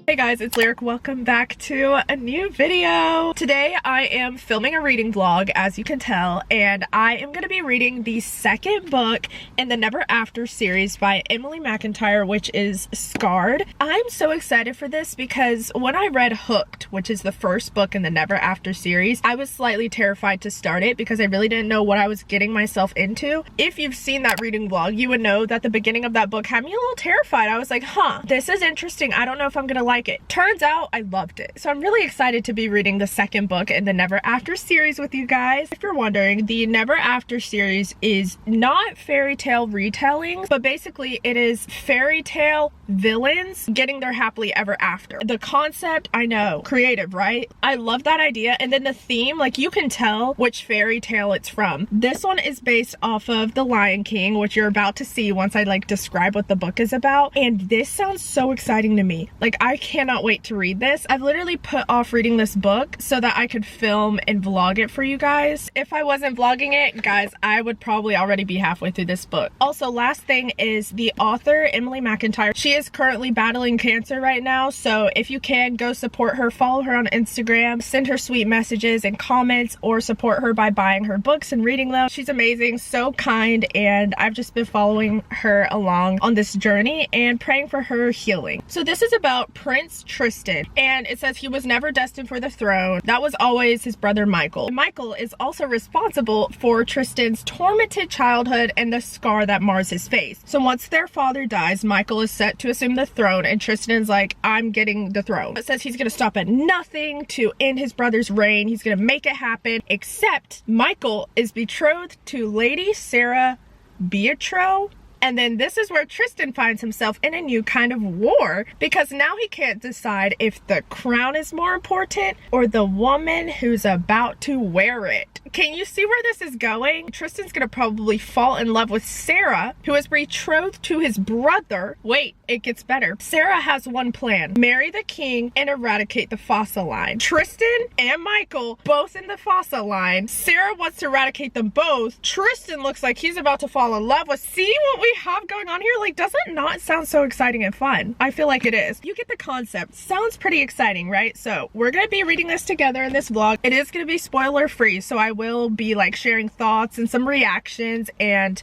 Hey guys, it's Lyric. Welcome back to a new video. Today I am filming a reading vlog, as you can tell, and I am going to be reading the second book in the Never After series by Emily McIntyre, which is Scarred. I'm so excited for this because when I read Hooked, which is the first book in the Never After series, I was slightly terrified to start it because I really didn't know what I was getting myself into. If you've seen that reading vlog, you would know that the beginning of that book had me a little terrified. I was like, this is interesting. I don't know if I'm gonna like it. Turns out I loved it. So I'm really excited to be reading the second book in the Never After series with you guys. If you're wondering, the Never After series is not fairy tale retellings, but basically it is fairy tale villains getting their happily ever after. The concept, I know, creative, right? I love that idea. And then the theme, like you can tell which fairy tale it's from. This one is based off of The Lion King, which you're about to see once I like describe what the book is about. And this sounds so exciting to me. Like, I cannot wait to read this. I've literally put off reading this book so that I could film and vlog it for you guys. If I wasn't vlogging it, guys, I would probably already be halfway through this book. Also, last thing is the author, Emily McIntyre. She is currently battling cancer right now, so if you can, go support her, follow her on Instagram, send her sweet messages and comments, or support her by buying her books and reading them. She's amazing, so kind, and I've just been following her along on this journey and praying for her healing. So this is about Prince Tristan, and it says he was never destined for the throne. That was always his brother Michael. And Michael is also responsible for Tristan's tormented childhood and the scar that mars his face. So once their father dies, Michael is set to assume the throne, and Tristan's like, I'm getting the throne. It says he's gonna stop at nothing to end his brother's reign. He's gonna make it happen, except Michael is betrothed to Lady Sarah Beatrow. And then this is where Tristan finds himself in a new kind of war, because now he can't decide if the crown is more important or the woman who's about to wear it. Can you see where this is going? Tristan's gonna probably fall in love with Sarah, who is betrothed to his brother. Wait, it gets better. Sarah has one plan: marry the king and eradicate the Fossa line. Tristan and Michael both in the Fossa line. Sarah wants to eradicate them both. Tristan looks like he's about to fall in love with. See what we have going on here? Like, does it not sound so exciting and fun? I feel like it is. You get the concept. Sounds pretty exciting, right? So we're gonna be reading this together in this vlog. It is gonna be spoiler free, so I will be like sharing thoughts and some reactions and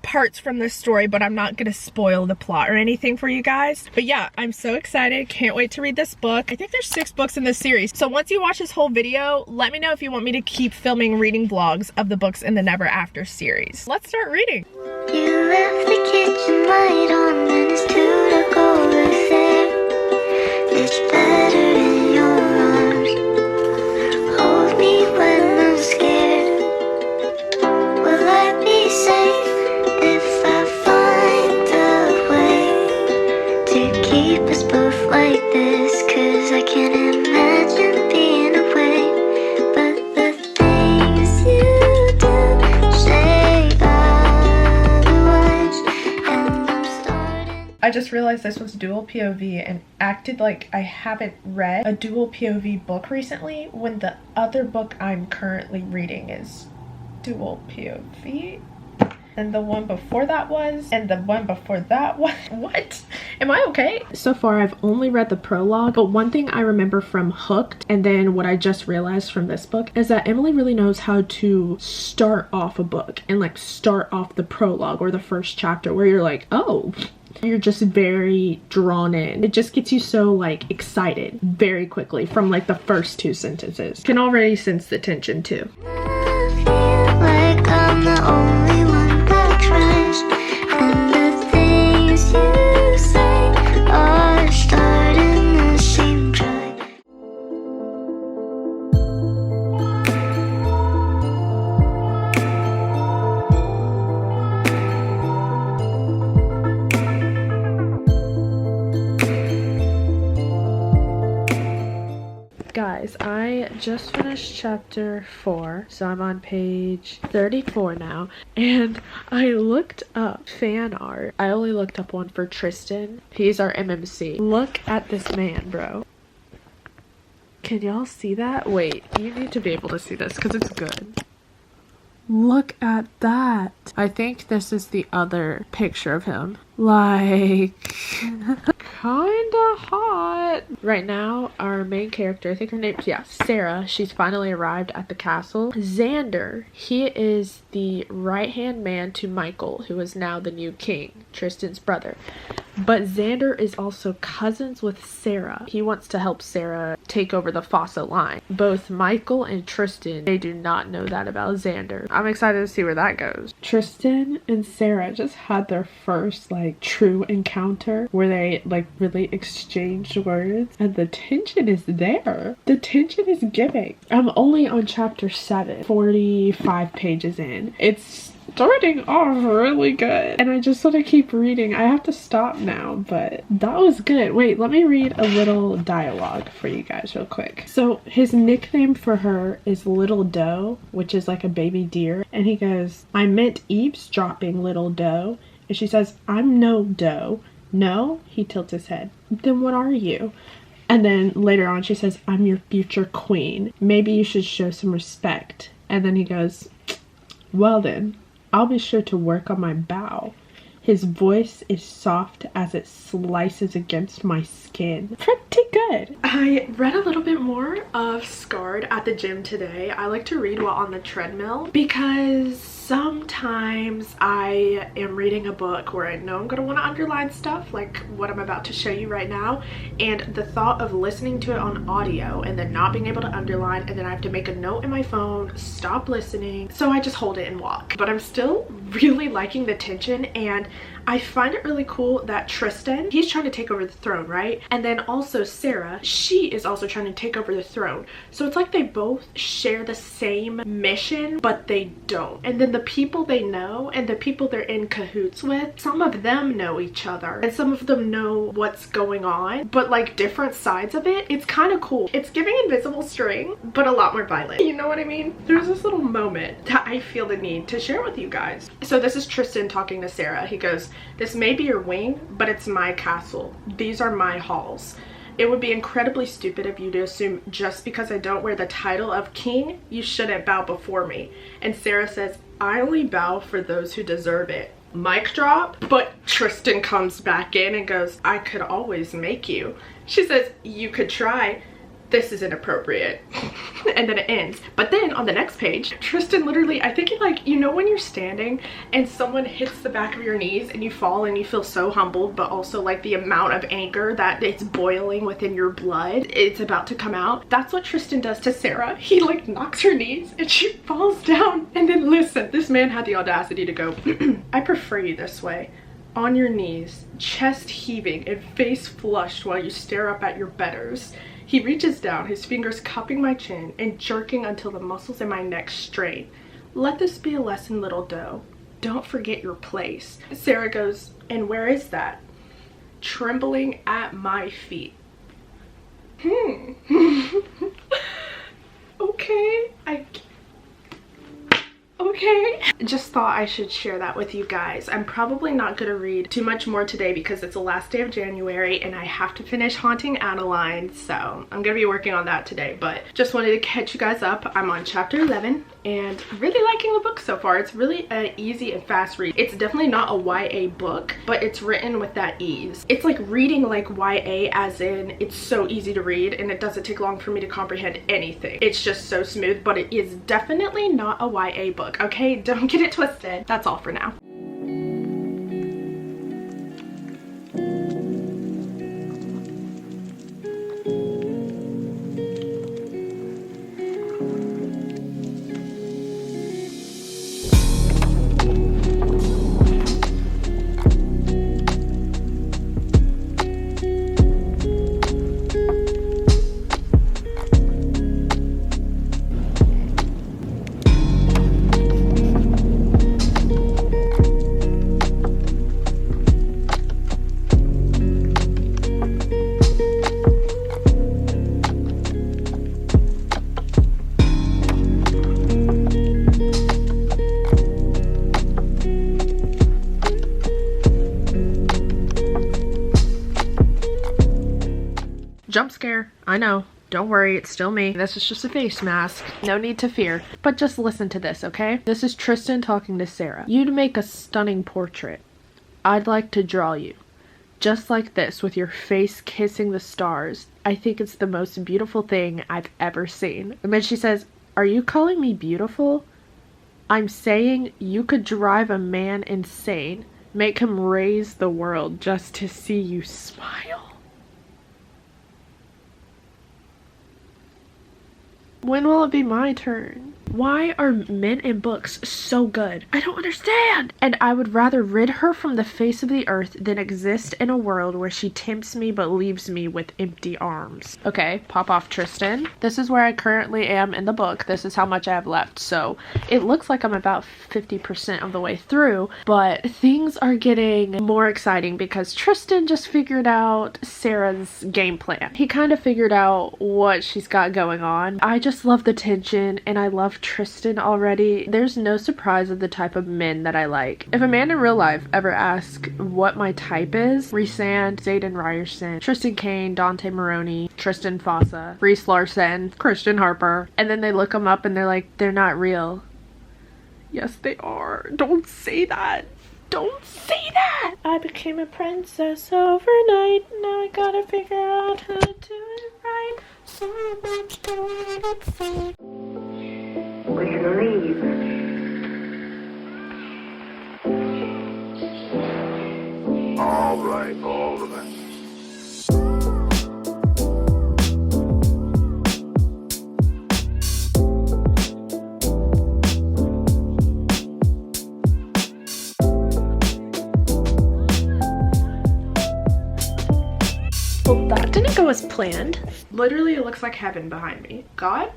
parts from the story, but I'm not gonna spoil the plot or anything for you guys. But yeah, I'm so excited. Can't wait to read this book. I think there's 6 books in this series. So once you watch this whole video, let me know if you want me to keep filming reading vlogs of the books in the Never After series. Let's start reading. You left the kitchen light on and it's 2 to go over there. It's better in your arms. Hold me when I'm scared. Will I be safe if I find a way to keep us both like this? 'Cause I can't imagine being away. But the things you do say otherwise, and I'm starting. I just realized this was dual POV and acted like I haven't read a dual POV book recently when the other book I'm currently reading is dual POV. And the one before that was, and the one before that was. What? Am I okay? So far, I've only read the prologue, but one thing I remember from Hooked, and then what I just realized from this book, is that Emily really knows how to start off a book and like start off the prologue or the first chapter where you're like, oh, you're just very drawn in. It just gets you so like excited very quickly from like the first 2 sentences. Can already sense the tension too. I feel like I'm the only one that tries, and the things you say are starting to seem dry. Guys, I just finished chapter 4, so I'm on page 34 now, and I looked up fan art. I only looked up one for Tristan. He's our MMC. Look at this man, bro. Can y'all see that? Wait, you need to be able to see this because it's good. Look at that. I think this is the other picture of him. Like, kinda hot. that. Right now, our main character, I think her name's, yeah, Sarah, she's finally arrived at the castle. Xander, he is the right-hand man to Michael, who is now the new king, Tristan's brother. But Xander is also cousins with Sarah. He wants to help Sarah take over the Fossa line. Both Michael and Tristan, they do not know that about Xander. I'm excited to see where that goes. Tristan and Sarah just had their first like true encounter where they like really exchanged words, and the tension is there. The tension is giving. I'm only on chapter 7, 45 pages in. It's starting off really good, and I just want to keep reading. I have to stop now, but that was good. Wait, let me read a little dialogue for you guys real quick. So his nickname for her is Little Doe, which is like a baby deer, and he goes, "I meant eavesdropping, Little Doe." And she says, "I'm no doe." "No?" He tilts his head. "Then what are you?" And then later on she says, "I'm your future queen. Maybe you should show some respect." And then he goes, "Well then, I'll be sure to work on my bow." His voice is soft as it slices against my skin. Pretty good. I read a little bit more of Scarred at the gym today. I like to read while on the treadmill because sometimes I am reading a book where I know I'm going to want to underline stuff like what I'm about to show you right now, and the thought of listening to it on audio and then not being able to underline, and then I have to make a note in my phone, stop listening, so I just hold it and walk. But I'm still really liking the tension, and I find it really cool that Tristan, he's trying to take over the throne, right? And then also Sarah, she is also trying to take over the throne. So it's like they both share the same mission, but they don't. And then the people they know and the people they're in cahoots with, some of them know each other and some of them know what's going on, but like different sides of it. It's kind of cool. It's giving Invisible String, but a lot more violent. You know what I mean? There's this little moment that I feel the need to share with you guys. So this is Tristan talking to Sarah. He goes, "This may be your wing, but it's my castle. These are my halls. It would be incredibly stupid of you to assume just because I don't wear the title of king, you shouldn't bow before me." And Sarah says, "I only bow for those who deserve it." Mic drop. But Tristan comes back in and goes, "I could always make you." She says, "You could try. This is inappropriate." And then it ends. But then on the next page, Tristan literally, I think like, you know when you're standing and someone hits the back of your knees and you fall and you feel so humbled, but also like the amount of anger that it's boiling within your blood, it's about to come out. That's what Tristan does to Sarah. He like knocks her knees and she falls down. And then listen, this man had the audacity to go, "I prefer you this way. On your knees, chest heaving and face flushed while you stare up at your betters." He reaches down, his fingers cupping my chin and jerking until the muscles in my neck strain. "Let this be a lesson, Little Doe. Don't forget your place." Sarah goes, "And where is that?" "Trembling at my feet." Okay, okay. Just thought I should share that with you guys. I'm probably not gonna read too much more today because it's the last day of January and I have to finish Haunting Adeline, so I'm gonna be working on that today. But just wanted to catch you guys up. I'm on chapter 11 and really liking the book so far. It's really an easy and fast read. It's definitely not a YA book, but it's written with that ease. It's like reading like YA, as in it's so easy to read and it doesn't take long for me to comprehend anything. It's just so smooth, but it is definitely not a YA book, okay? Don't get it twisted. That's all for now. Jump scare, I know. Don't worry, it's still me. This is just a face mask. No need to fear. But just listen to this, okay? This is Tristan talking to Sarah. "You'd make a stunning portrait. I'd like to draw you. just like this, with your face kissing the stars. I think it's the most beautiful thing I've ever seen. And then she says, are you calling me beautiful? I'm saying you could drive a man insane, make him raise the world just to see you smile. When will it be my turn? Why are men in books so good? I don't understand. And I would rather rid her from the face of the earth than exist in a world where she tempts me but leaves me with empty arms. Okay, pop off, Tristan. This is where I currently am in the book. This is how much I have left. So it looks like I'm about 50% of the way through, but things are getting more exciting because Tristan just figured out Sarah's game plan. He kind of figured out what she's got going on. I just love the tension, and I love Tristan already. There's no surprise of the type of men that I like. If a man in real life ever asks what my type is, Rhysand, Xaden Ryerson, Tristan Kane, Dante Maroney, Tristan Fossa, Reese Larson, Christian Harper, and then they look them up and they're like, they're not real. Yes, they are. Don't say that. Don't say that! I became a princess overnight. Now I gotta figure out how to do it right. So much going on. We can leave. All right, all right. Well, that didn't go as planned. Literally, it looks like heaven behind me. God?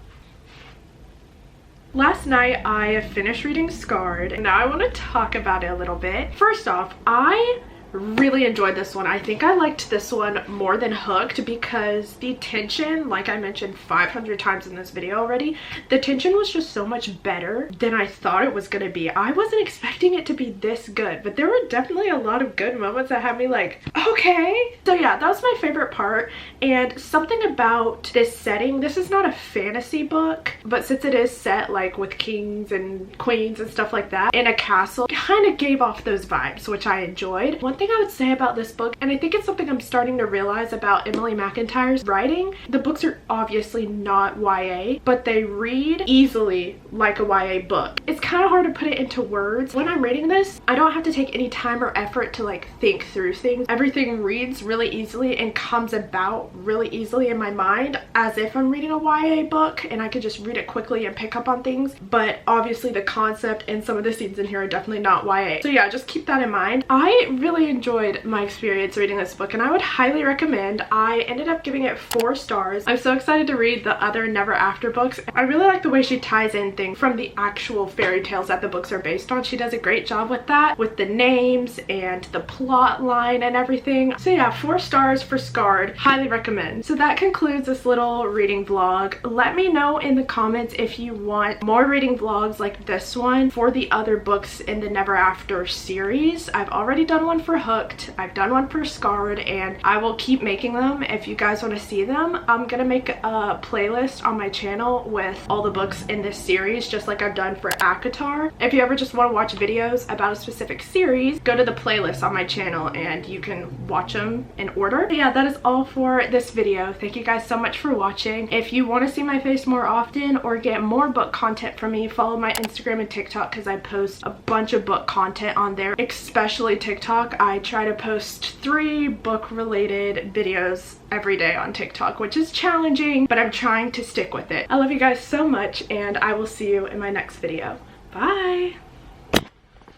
Last night, I finished reading Scarred, and now I want to talk about it a little bit. First off, I really enjoyed this one. I think I liked this one more than Hooked because the tension, like I mentioned 500 times in this video already, the tension was just so much better than I thought it was gonna be. I wasn't expecting it to be this good, but there were definitely a lot of good moments that had me like, okay. So yeah, that was my favorite part. And something about this setting, this is not a fantasy book, but since it is set like with kings and queens and stuff like that in a castle, kind of gave off those vibes, which I enjoyed. One thing I would say about this book, and I think it's something I'm starting to realize about Emily McIntyre's writing, the books are obviously not YA, but they read easily like a YA book. It's kind of hard to put it into words. When I'm reading this, I don't have to take any time or effort to like think through things. Everything reads really easily and comes about really easily in my mind as if I'm reading a YA book, and I could just read it quickly and pick up on things. But obviously the concept and some of the scenes in here are definitely not YA. So yeah, just keep that in mind. I really enjoyed my experience reading this book, and I would highly recommend. I ended up giving it 4 stars. I'm so excited to read the other Never After books. I really like the way she ties in things from the actual fairy tales that the books are based on. She does a great job with that, with the names and the plot line and everything. So yeah, 4 stars for Scarred. Highly recommend. So that concludes this little reading vlog. Let me know in the comments if you want more reading vlogs like this one for the other books in the Never After series. I've already done one for Hooked, I've done one for Scarred, and I will keep making them if you guys want to see them. I'm gonna make a playlist on my channel with all the books in this series, just like I've done for ACOTAR. If you ever just want to watch videos about a specific series, go to the playlist on my channel and you can watch them in order. But yeah, that is all for this video. Thank you guys so much for watching. If you want to see my face more often or get more book content from me, follow my Instagram and TikTok because I post a bunch of book content on there, especially TikTok. I try to post 3 book related videos every day on TikTok, which is challenging, but I'm trying to stick with it. I love you guys so much, and I will see you in my next video. Bye!